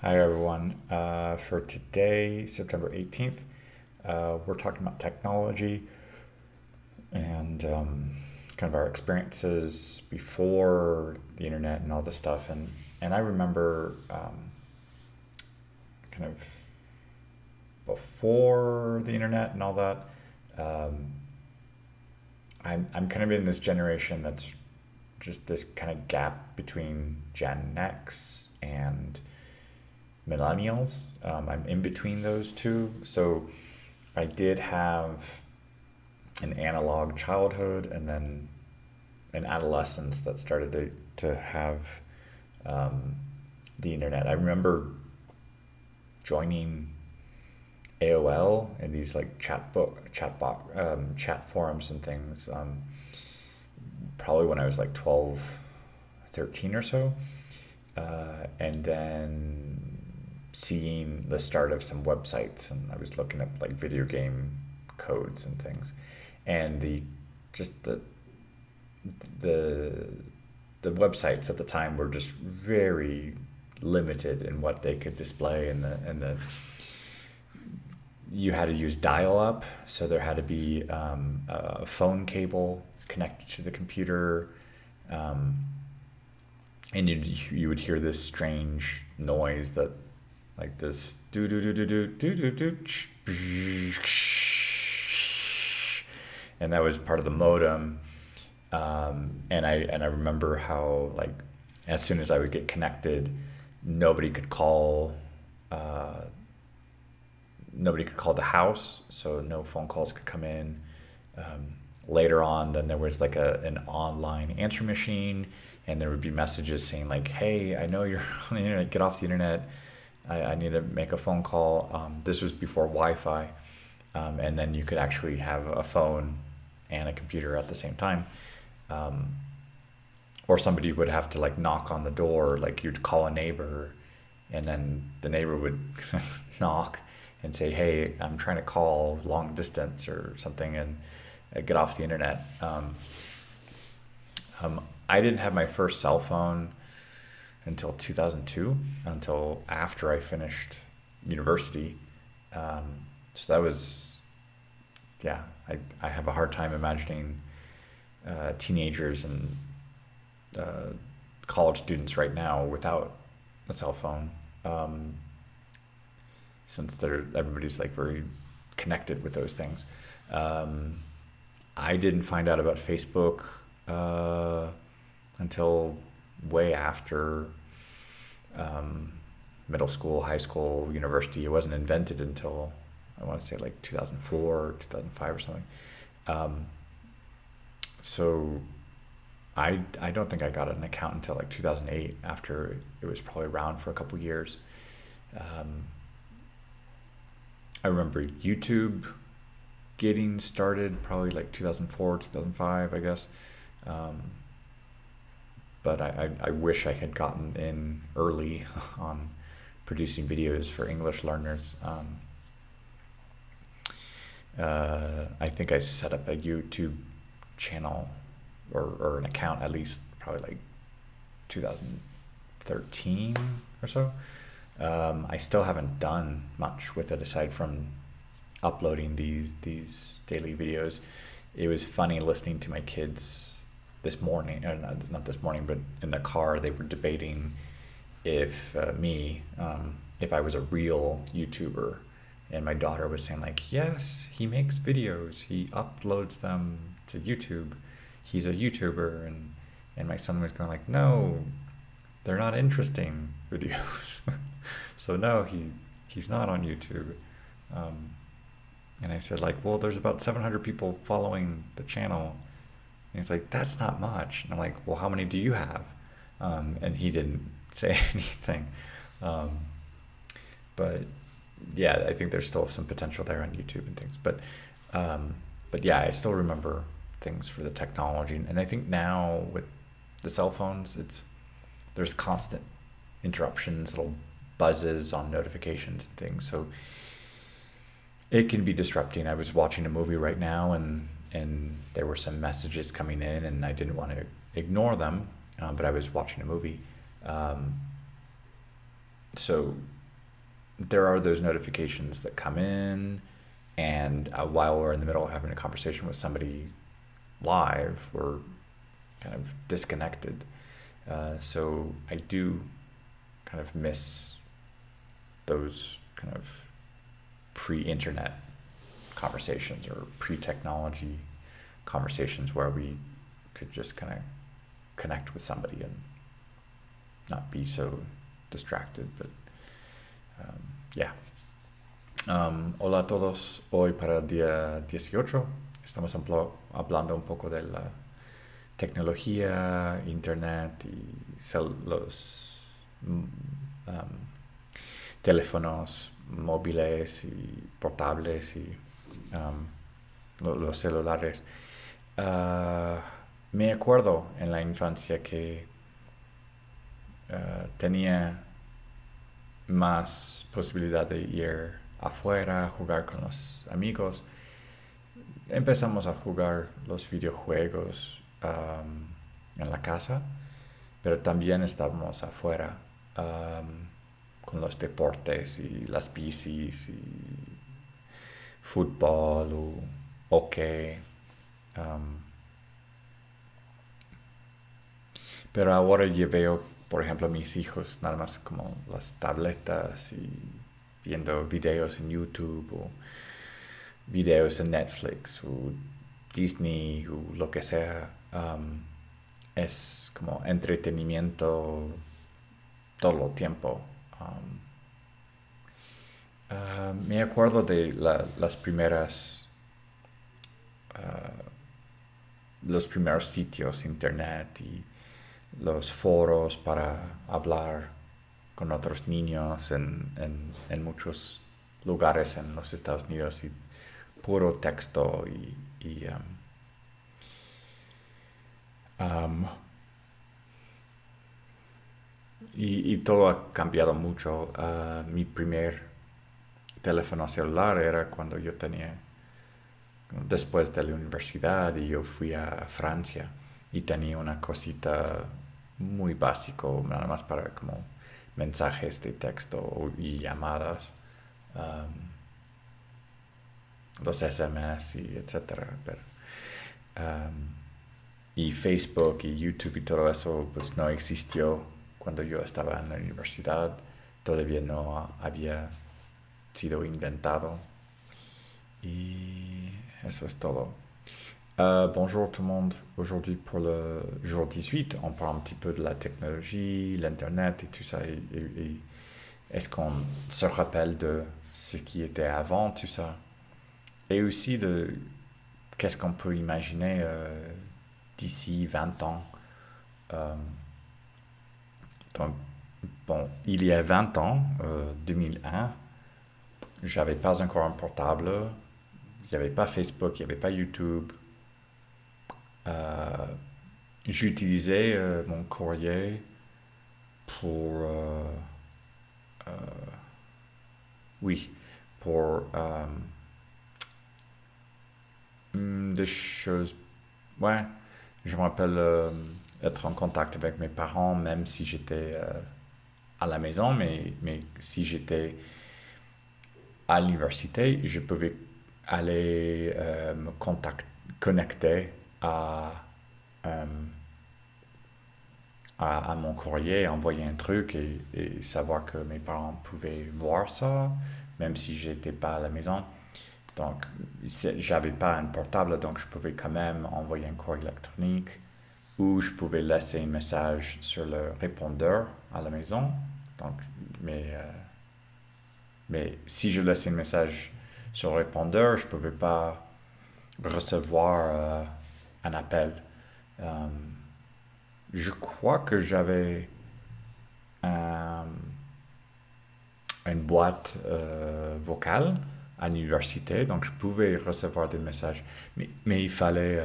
Hi, everyone. For today, September 18th, we're talking about technology and kind of our experiences before the internet and all this stuff. And I remember kind of before the internet and all that, um, I'm kind of in this generation that's just this kind of gap between Gen X and millennials. I'm in between those two. So I did have an analog childhood and then an adolescence that started to have um, the internet. I remember joining AOL and these like chat forums and things. Probably when I was like 12, 13 or so. And then seeing the start of some websites, and I was looking up like video game codes and things, and just the the websites at the time were just very limited in what they could display, and the you had to use dial up, so there had to be a phone cable connected to the computer, um, and you would hear this strange noise that like this do do do do do do do do, and that was part of the modem. And I remember how like as soon as I would get connected, nobody could call uh, nobody could call the house, so no phone calls could come in. Later on, then there was like an online answer machine, and there would be messages saying like, "Hey, I know you're on the internet. Get off the internet. I need to make a phone call." This was before Wi-Fi, and then you could actually have a phone and a computer at the same time. Um, or somebody would have to like knock on the door, like you'd call a neighbor, and then the neighbor would knock and say, "Hey, I'm trying to call long distance or something," and get off the internet. I didn't have my first cell phone until 2002, until after I finished university. So that was, yeah, I have a hard time imagining teenagers and uh, college students right now without a cell phone, um, since everybody's like very connected with those things. Um, I didn't find out about Facebook uh, until way after um, middle school, high school, university. It wasn't invented until I want to say like 2004 or 2005 or something. Um, so I don't think I got an account until like 2008, after it was probably around for a couple years. Um, I remember YouTube getting started probably like 2004, 2005, I guess. Um, but I wish I had gotten in early on producing videos for English learners. I think I set up a YouTube channel, or an account at least, probably like 2013 or so. I still haven't done much with it aside from uploading these daily videos. It was funny listening to my kids this morning, not this morning, but in the car. They were debating if I was a real YouTuber, and my daughter was saying like, "Yes, he makes videos. He uploads them to YouTube. He's a YouTuber." And my son was going like, "No, they're not interesting videos." So no, he's not on YouTube. Um, and I said like, "Well, there's about 700 people following the channel." And he's like, "That's not much." And I'm like, "Well, how many do you have?" And he didn't say anything. Um, but yeah, I think there's still some potential there on YouTube and things. Um, but yeah, I still remember things for the technology. And I think now with the cell phones, there's constant interruptions, little buzzes on notifications and things. So it can be disrupting. I was watching a movie right now, and there were some messages coming in, and I didn't want to ignore them, but I was watching a movie. Um, so there are those notifications that come in, and while we're in the middle of having a conversation with somebody live, we're kind of disconnected. So I do kind of miss those kind of pre-internet conversations or pre-technology conversations where we could just kind of connect with somebody and not be so distracted. But yeah. Hola a todos. Hoy para el día 18 estamos hablando un poco de la tecnología, internet y los teléfonos móviles y portables y los celulares. Me acuerdo en la infancia que tenía más posibilidad de ir afuera, jugar con los amigos. Empezamos a jugar los videojuegos en la casa, pero también estábamos afuera con los deportes y las bicis y fútbol o hockey. Pero ahora yo veo, por ejemplo, a mis hijos nada más como las tabletas y viendo videos en YouTube o videos en Netflix o Disney o lo que sea. Es como entretenimiento todo el tiempo. Me acuerdo de las primeras los primeros sitios internet y los foros para hablar con otros niños en muchos lugares en los Estados Unidos y puro texto y todo ha cambiado mucho. Mi primer teléfono celular era cuando yo tenía, después de la universidad, y yo fui a Francia y tenía una cosita muy básico, nada más para como mensajes de texto y llamadas, los SMS y etcétera. Pero, y Facebook y YouTube y todo eso pues no existió cuando yo estaba en la universidad, todavía no había sido inventado. Et ça c'est tout. Bonjour tout le monde. Aujourd'hui pour le jour 18, on parle un petit peu de la technologie, l'internet et tout ça. Et est-ce qu'on se rappelle de ce qui était avant tout ça? Et aussi de qu'est-ce qu'on peut imaginer d'ici 20 ans. Donc, bon, il y a 20 ans, 2001, j'avais pas encore un portable. Il n'y avait pas Facebook, il n'y avait pas YouTube. J'utilisais mon courrier pour... oui, pour des choses... Ouais, je me rappelle être en contact avec mes parents, même si j'étais à la maison, mais si j'étais à l'université, je pouvais aller me connecter à mon courrier, envoyer un truc et savoir que mes parents pouvaient voir ça, même si j'étais pas à la maison. Donc, j'avais pas un portable, donc je pouvais quand même envoyer un courrier électronique ou je pouvais laisser un message sur le répondeur à la maison. Donc, mais si je laissais un message sur le répondeur, je ne pouvais pas recevoir un appel. Je crois que j'avais une boîte vocale à l'université, donc je pouvais recevoir des messages. Mais il fallait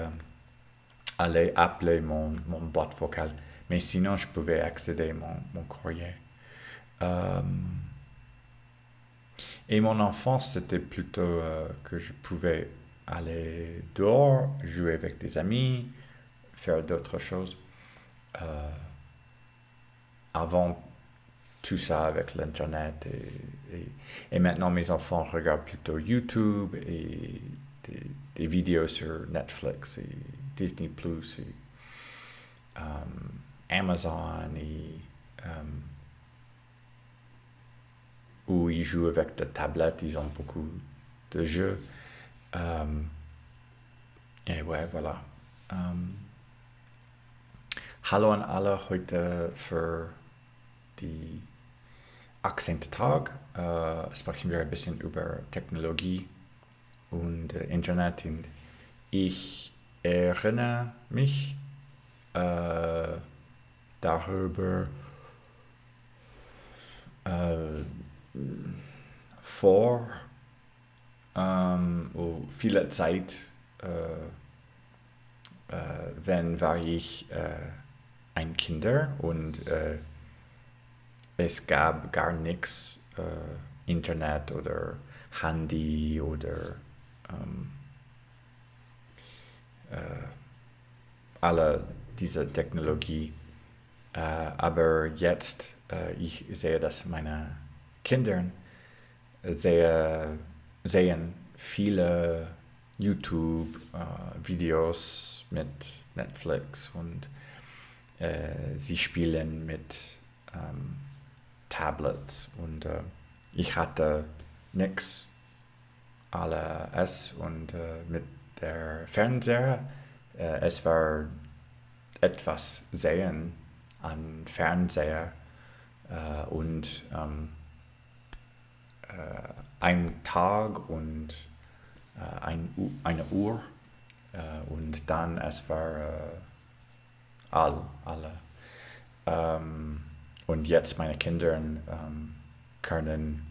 aller appeler mon boîte vocale. Mais sinon, je pouvais accéder à mon courrier. Et mon enfance, c'était plutôt que je pouvais aller dehors, jouer avec des amis, faire d'autres choses. Avant tout ça avec l'Internet. Et maintenant, mes enfants regardent plutôt YouTube et des vidéos sur Netflix et Disney Plus et Amazon et où ils jouent avec la tablette, ils ont beaucoup de jeux. Et ouais, voilà. Hallo an alle, heute für die 18. Tag sprechen wir ein bisschen über Technologie und Internet. Und ich erinnere mich darüber vor viele Zeit, wenn war ich ein Kinder und es gab gar nichts, Internet oder Handy oder alle diese Technologie. Aber jetzt, ich sehe, dass meine Kinder sehen viele YouTube-Videos mit Netflix und sie spielen mit Tablets und ich hatte nichts alles und mit der Fernseher, es war etwas sehen an Fernseher und ein Tag und eine Uhr und dann es war alle. Und jetzt meine Kinder können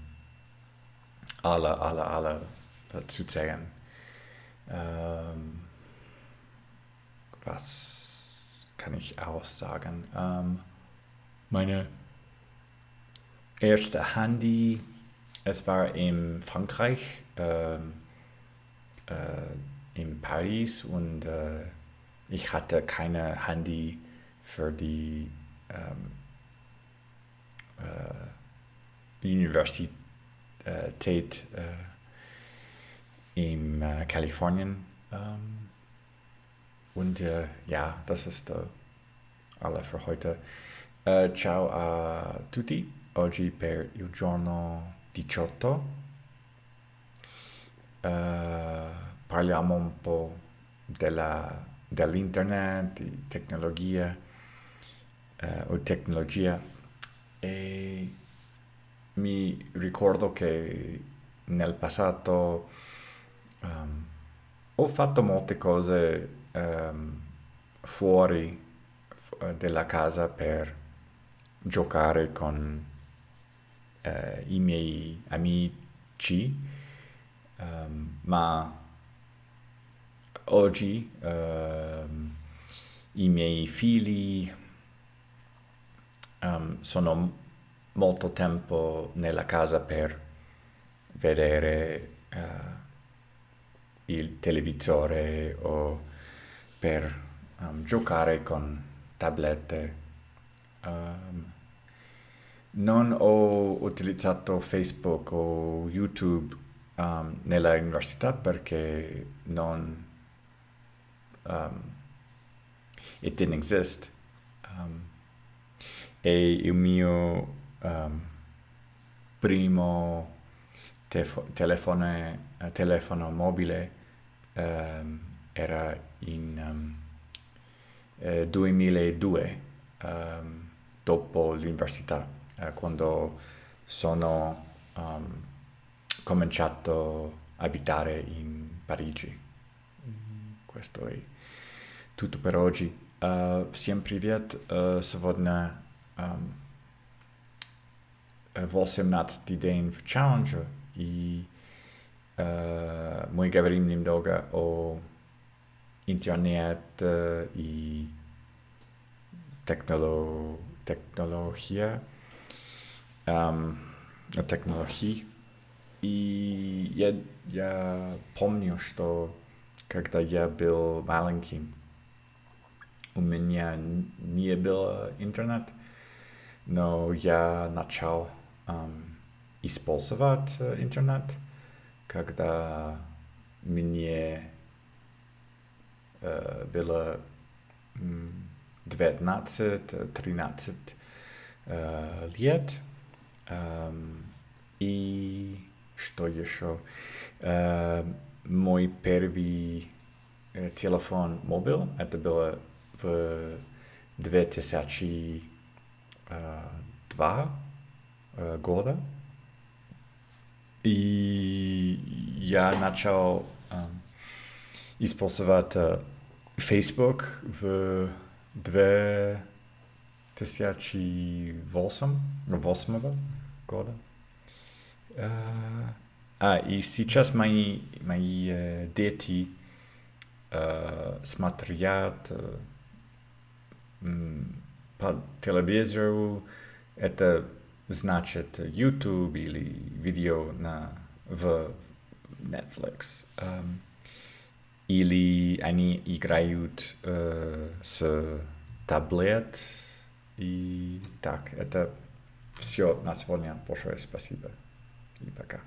alle zuzählen. Was kann ich auch sagen? Meine erste Handy, es war in Frankreich, in Paris und ich hatte keine Handy für die Universität in Kalifornien. Und ja, das ist alle für heute. Ciao a tutti. Oggi per il giorno 18 parliamo un po' dell'internet, di tecnologia o tecnologia e mi ricordo che nel passato ho fatto molte cose fuori della casa per giocare con i miei amici, ma oggi i miei figli sono molto tempo nella casa per vedere il televisore o per giocare con tablette. Non ho utilizzato Facebook o YouTube nella università perché non it didn't exist. E il mio primo telefono mobile era in 2002, dopo l'università, quando sono cominciato a abitare in Parigi. Questo è tutto per oggi. Всем привет! Сегодня 18-й день в челлендже, и мы говорим немного о интернет и технологии. И я помню, что когда я был маленьким, у меня не было интернет, Но я начал использовать интернет, когда мне было 19-13 лет. И что еще? Мой первый телефон мобил, это было в 2002 года. И я начал использовать Facebook в 2008 года. И сейчас мои дети смотрят по телевизору, это значит YouTube или видео в Netflix. Или они играют с таблет. И так, это все на сегодня. Большое спасибо. И пока.